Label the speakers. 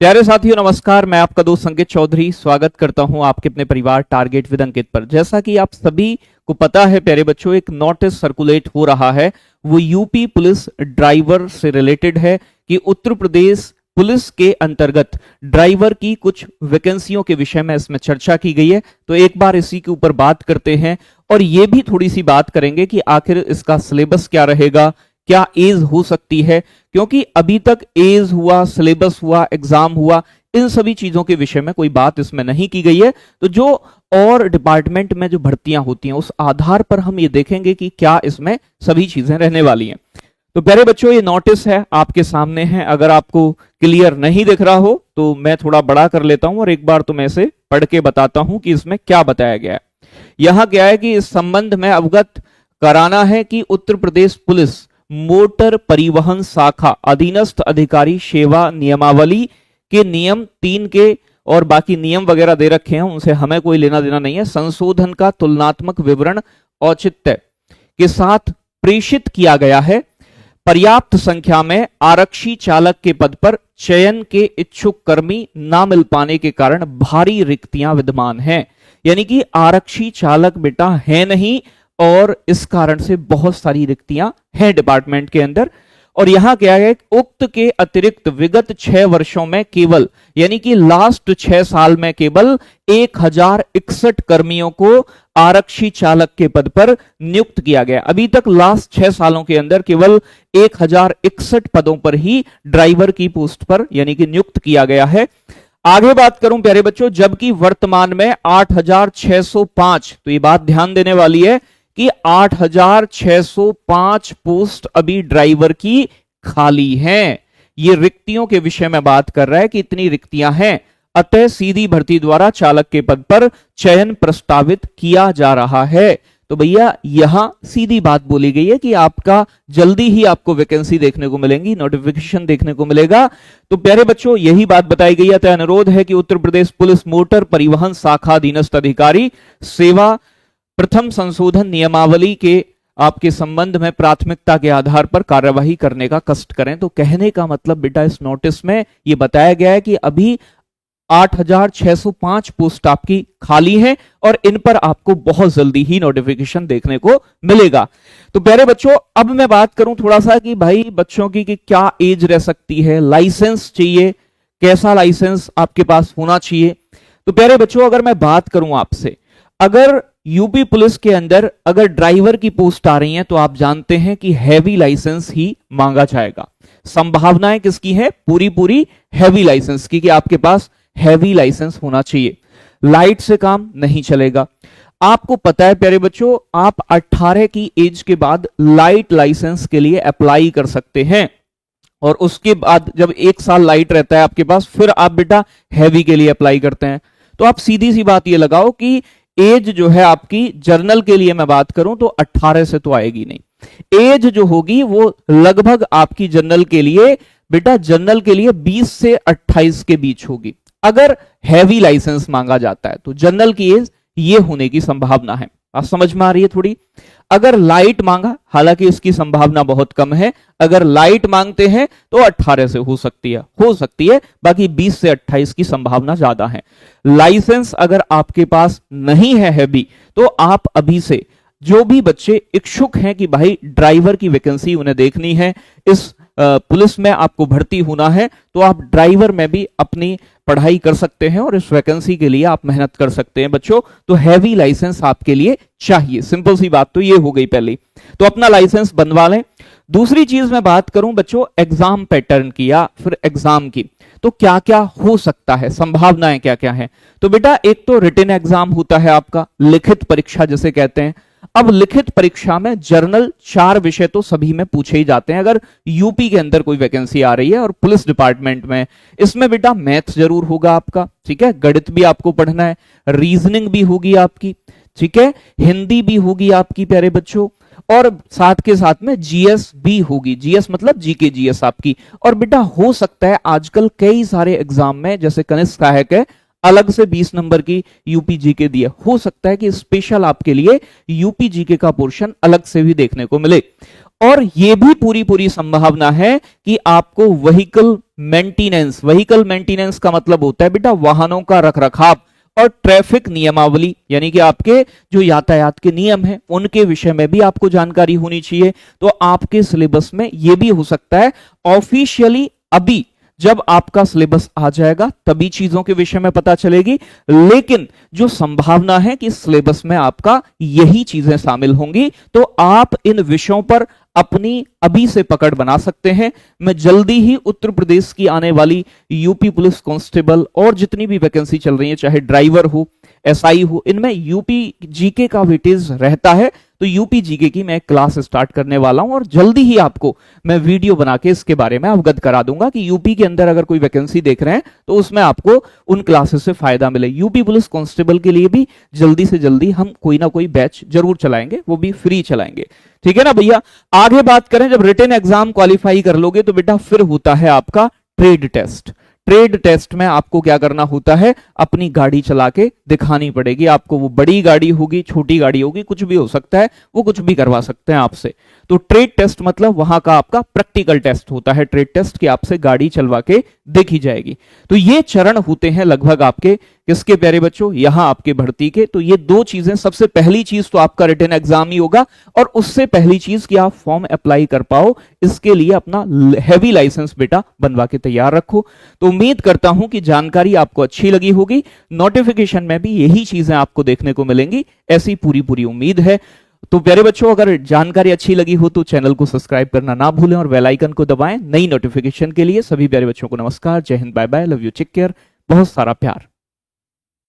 Speaker 1: प्यारे साथियों नमस्कार। मैं आपका दोस्त संकेत चौधरी स्वागत करता हूं आपके अपने परिवार टारगेट विद अंकित पर। जैसा कि आप सभी को पता है प्यारे बच्चों, एक नोटिस सर्कुलेट हो रहा है, वो यूपी पुलिस ड्राइवर से रिलेटेड है कि उत्तर प्रदेश पुलिस के अंतर्गत ड्राइवर की कुछ वैकेंसियों के विषय में इसमें चर्चा की गई है। तो एक बार इसी के ऊपर बात करते हैं और ये भी थोड़ी सी बात करेंगे कि आखिर इसका सिलेबस क्या रहेगा, क्या एज हो सकती है, क्योंकि अभी तक एज हुआ, सिलेबस हुआ, एग्जाम हुआ, इन सभी चीजों के विषय में कोई बात इसमें नहीं की गई है। तो जो और डिपार्टमेंट में जो भर्तियां होती हैं उस आधार पर हम ये देखेंगे कि क्या इसमें सभी चीजें रहने वाली हैं। तो प्यारे बच्चों, ये नोटिस है आपके सामने है। अगर आपको क्लियर नहीं दिख रहा हो तो मैं थोड़ा बड़ा कर लेता हूं और एक बार तो मैं इसे पढ़ के बताता हूं कि इसमें क्या बताया गया है। यहां क्या है कि इस संबंध में अवगत कराना है कि उत्तर प्रदेश पुलिस मोटर परिवहन शाखा अधीनस्थ अधिकारी सेवा नियमावली के नियम 3 के और बाकी नियम वगैरह दे रखे हैं, उनसे हमें कोई लेना देना नहीं है, संशोधन का तुलनात्मक विवरण औचित्य के साथ प्रेषित किया गया है। पर्याप्त संख्या में आरक्षी चालक के पद पर चयन के इच्छुक कर्मी ना मिल पाने के कारण भारी रिक्तियां विद्यमान हैं। यानी कि आरक्षी चालक बेटा है नहीं और इस कारण से बहुत सारी रिक्तियां हैं डिपार्टमेंट के अंदर। और यहां क्या है, उक्त के अतिरिक्त विगत 6 वर्षों में केवल, यानी कि लास्ट 6 साल में केवल 1061 कर्मियों को आरक्षी चालक के पद पर नियुक्त किया गया। अभी तक लास्ट 6 सालों के अंदर केवल 1061 पदों पर ही ड्राइवर की पोस्ट पर यानी कि नियुक्त किया गया है। आगे बात करूं प्यारे बच्चों, जबकि वर्तमान में 8605, तो ये बात ध्यान देने वाली है कि 8605 पोस्ट अभी ड्राइवर की खाली हैं। ये रिक्तियों के विषय में बात कर रहा है कि इतनी रिक्तियां हैं, अतः सीधी भर्ती द्वारा चालक के पद पर चयन प्रस्तावित किया जा रहा है। तो भैया यहां सीधी बात बोली गई है कि आपका जल्दी ही आपको वैकेंसी देखने को मिलेंगी, नोटिफिकेशन देखने को मिलेगा। तो प्यारे बच्चों यही बात बताई गई है। तो अनुरोध है कि उत्तर प्रदेश पुलिस मोटर परिवहन शाखा अधीनस्थ अधिकारी सेवा प्रथम संशोधन नियमावली के आपके संबंध में प्राथमिकता के आधार पर कार्यवाही करने का कष्ट करें। तो कहने का मतलब बेटा इस नोटिस में यह बताया गया है कि अभी 8605 पोस्ट आपकी खाली है और इन पर आपको बहुत जल्दी ही नोटिफिकेशन देखने को मिलेगा। तो प्यारे बच्चों अब मैं बात करूं थोड़ा सा कि भाई बच्चों की कि क्या एज रह सकती है, लाइसेंस चाहिए, कैसा लाइसेंस आपके पास होना चाहिए। तो प्यारे बच्चों अगर मैं बात करूं आपसे, अगर यूपी पुलिस के अंदर अगर ड्राइवर की पोस्ट आ रही है तो आप जानते हैं कि हैवी लाइसेंस ही मांगा जाएगा। संभावनाएं किसकी है, पूरी पूरी हैवी लाइसेंस की, कि आपके पास हैवी लाइसेंस होना चाहिए। लाइट से काम नहीं चलेगा। आपको पता है प्यारे बच्चों, आप 18 की एज के बाद लाइट लाइसेंस के लिए अप्लाई कर सकते हैं और उसके बाद जब 1 साल लाइट रहता है आपके पास, फिर आप बेटा हैवी के लिए अप्लाई करते हैं। तो आप सीधी सी बात ये लगाओ कि एज जो है आपकी जर्नल के लिए मैं बात करूं तो 18 से तो आएगी नहीं। एज जो होगी वो लगभग आपकी जनरल के लिए बेटा, जनरल के लिए 20 से 28 के बीच होगी। अगर हैवी लाइसेंस मांगा जाता है तो जनरल की एज ये होने की संभावना है। आप समझ में आ रही है थोड़ी। अगर लाइट मांगा, हालांकि इसकी संभावना बहुत कम है, अगर लाइट मांगते हैं तो 18 से हो सकती है, बाकी 20 से 28 की संभावना ज्यादा है। लाइसेंस अगर आपके पास नहीं है हैवी, तो आप अभी से जो भी बच्चे इच्छुक हैं कि भाई ड्राइवर की वैकेंसी उन्हें देखनी है, इस पुलिस में आपको भर्ती होना है, तो आप ड्राइवर में भी अपनी पढ़ाई कर सकते हैं और इस वैकेंसी के लिए आप मेहनत कर सकते हैं बच्चों। तो हैवी लाइसेंस आपके लिए चाहिए, सिंपल सी बात तो ये हो गई पहली। तो अपना लाइसेंस बनवा लें। दूसरी चीज मैं बात करूं बच्चों एग्जाम पैटर्न की या फिर एग्जाम की, तो क्या क्या हो सकता है, संभावनाएं क्या क्या है। तो बेटा एक तो रिटन एग्जाम होता है आपका, लिखित परीक्षा जिसे कहते हैं। अब लिखित परीक्षा में जर्नल 4 विषय तो सभी में पूछे ही जाते हैं अगर यूपी के अंदर कोई वैकेंसी आ रही है और पुलिस डिपार्टमेंट में। इसमें बेटा मैथ जरूर होगा आपका, ठीक है, गणित भी आपको पढ़ना है, रीजनिंग भी होगी आपकी, ठीक है, हिंदी भी होगी आपकी प्यारे बच्चों, और साथ के साथ में जीएस भी होगी। जीएस मतलब जीके जीएस आपकी। और बेटा हो सकता है आजकल कई सारे एग्जाम में जैसे कनिष्ठ सहायक है, अलग से 20 नंबर की यूपी जीके दिए, हो सकता है कि स्पेशल आपके लिए यूपी जीके का पोर्शन अलग से भी देखने को मिले। और यह भी पूरी पूरी संभावना है कि आपको व्हीकल मेंटेनेंस का मतलब होता है बेटा वाहनों का रखरखाव और ट्रैफिक नियमावली, यानी कि आपके जो यातायात के नियम हैं उनके विषय में भी आपको जानकारी होनी चाहिए। तो आपके सिलेबस में यह भी हो सकता है। ऑफिशियली अभी जब आपका सिलेबस आ जाएगा तभी चीजों के विषय में पता चलेगी, लेकिन जो संभावना है कि सिलेबस में आपका यही चीजें शामिल होंगी, तो आप इन विषयों पर अपनी अभी से पकड़ बना सकते हैं। मैं जल्दी ही उत्तर प्रदेश की आने वाली यूपी पुलिस कांस्टेबल और जितनी भी वैकेंसी चल रही है, चाहे ड्राइवर हो, एसआई हो, इनमें यूपी जीके का वेटेज रहता है। तो यूपी जीके की मैं क्लास स्टार्ट करने वाला हूं और जल्दी ही आपको मैं वीडियो बना के इसके बारे में अवगत करा दूंगा कि यूपी के अंदर अगर कोई वैकेंसी देख रहे हैं तो उसमें आपको उन क्लासेस से फायदा मिले। यूपी पुलिस कांस्टेबल के लिए भी जल्दी से जल्दी हम कोई ना कोई बैच जरूर चलाएंगे, वो भी फ्री चलाएंगे। ठीक है ना भैया। आगे बात करें, जब रिटन एग्जाम क्वालिफाई कर लोगे तो बेटा फिर होता है आपका ट्रेड टेस्ट। ट्रेड टेस्ट में आपको क्या करना होता है, अपनी गाड़ी चला के दिखानी पड़ेगी आपको। वो बड़ी गाड़ी होगी, छोटी गाड़ी होगी, कुछ भी हो सकता है, वो कुछ भी करवा सकते हैं आपसे। तो ट्रेड टेस्ट मतलब वहां का आपका प्रैक्टिकल टेस्ट होता है। ट्रेड टेस्ट की आपसे गाड़ी चलवा के देखी जाएगी। तो ये चरण होते हैं लगभग आपके किसके प्यारे बच्चों, यहां आपके भर्ती के। तो ये दो चीजें, सबसे पहली चीज तो आपका रिटन एग्जाम ही होगा, और उससे पहली चीज कि आप फॉर्म अप्लाई कर पाओ, इसके लिए अपना हैवी लाइसेंस बेटा बनवा के तैयार रखो। तो उम्मीद करता हूं कि जानकारी आपको अच्छी लगी होगी। नोटिफिकेशन में भी यही चीजें आपको देखने को मिलेंगी, ऐसी पूरी पूरी उम्मीद है। तो प्यारे बच्चों, अगर जानकारी अच्छी लगी हो तो चैनल को सब्सक्राइब करना ना भूलें और बेल आइकन को दबाएं नई नोटिफिकेशन के लिए। सभी प्यारे बच्चों को नमस्कार, जय हिंद, bye bye, love you, take care, बहुत सारा प्यार।